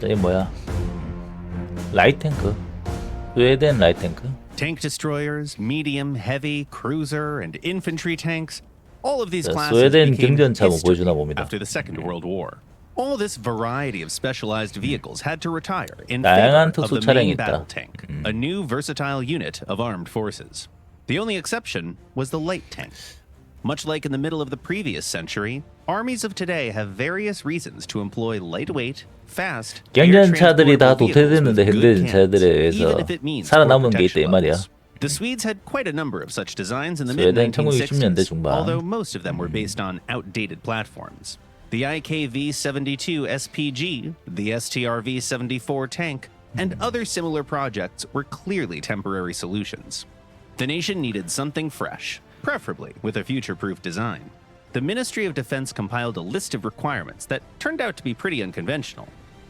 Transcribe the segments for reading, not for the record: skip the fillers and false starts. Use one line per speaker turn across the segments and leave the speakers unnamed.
저기 뭐야? 라이트 탱크. 스웨덴 라이트 탱크.
Tank destroyers, medium, heavy, cruiser, and infantry tanks. All of these
자,
classes
스웨덴
became
경전차 한번
history
보여주나 봅니다.
after the Second World War. All this variety of specialized vehicles had to retire in
다양한
favor of
특수
the
차량이
main battle
있다.
tank, a new versatile unit of armed forces. The only exception was the light tank. Much like in the middle of the previous century, armies of today have various reasons to employ lightweight, fast,
경전차들이 다
air-transportable vehicles
도태됐는데
with good
현대전차들에
cannons,
의해서
even if it means
살아남은 게
poor
있다 이
protection
말이야.
levels. The Swedes had quite a number of such designs in the
스웨덴 1960년대
mid-1960s,
중반.
although most of them were based on outdated platforms. The IKV-72 SPG, the STRV-74 tank, and other similar projects were clearly temporary solutions. The nation needed something fresh, preferably with a future-proof design. The Ministry of Defense compiled a list of requirements that turned out to be pretty unconventional.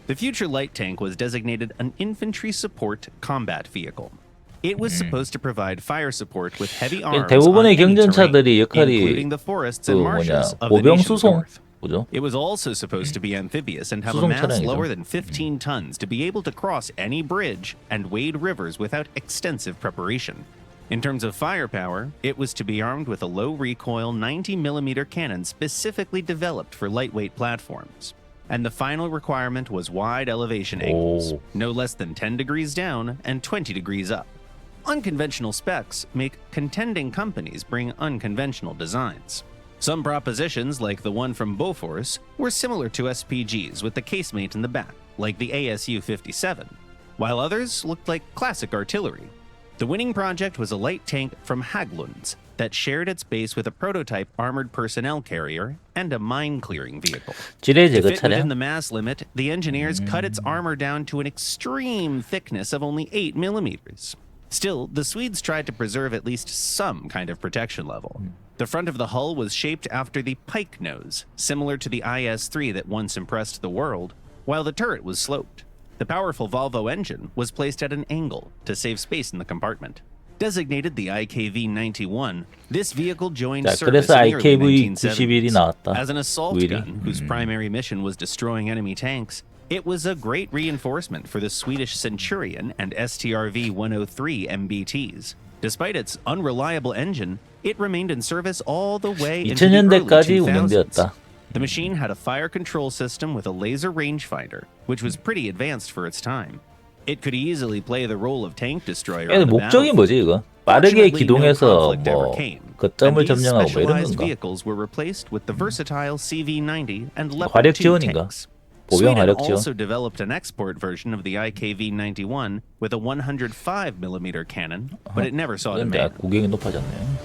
The future light tank was designated an infantry support combat vehicle. It was supposed to provide fire support with heavy arms on
대부분의
any
경전차들이
terrain,
역할이
including the forests
그
and
뭐냐
marshes of the
보병
nation's
수송
north.
뭐죠?
It was also supposed to be amphibious and have a
수송
mass
차량이죠.
lower than 15 tons to be able to cross any bridge and wade rivers without extensive preparation. In terms of firepower, it was to be armed with a low-recoil 90mm cannon specifically developed for lightweight platforms. And the final requirement was wide elevation angles, no less than 10 degrees down and 20 degrees up. Unconventional specs make contending companies bring unconventional designs. Some propositions, like the one from Bofors, were similar to SPGs with the casemate in the back, like the ASU-57, while others looked like classic artillery. The winning project was a light tank from Haglunds that shared its base with a prototype armored personnel carrier and a mine-clearing vehicle.
지뢰
To
제거
fit within
차량.
the mass limit, the engineers cut its armor down to an extreme thickness of only 8 millimeters. Still, the Swedes tried to preserve at least some kind of protection level. The front of the hull was shaped after the pike nose, similar to the IS-3 that once impressed the world, while the turret was sloped. The powerful Volvo engine was placed at an angle to save space in the compartment. Designated the IKV-91, this vehicle joined
자,
service
그래서
in the early
IKV-91이
1970s.
나왔다.
As an assault
우일이.
gun whose primary mission was destroying enemy tanks, it was a great reinforcement for the Swedish Centurion and STRV-103 MBTs. Despite its unreliable engine, it remained in service all the way into the early
2000년대까지
2000s.
운영되었다.
The machine had a fire control system with a laser rangefinder, which was pretty advanced for its time. It could easily play the role of tank destroyer on the
목적이
battlefield.
뭐지 이거? 빠르게
Fortunately, no
기동해서
conflict ever
뭐
came,
거점을
and these
점령하고 뭐 이런
specialized
건가?
vehicles were replaced with the versatile CV-90 and
화력
Leopard 2
지원인가?
tanks.
보병
Sweden
화력 지원.
also developed an export version of the IKV-91 with a 105mm cannon, but it never saw
근데
demand.
구경이 높아졌네요.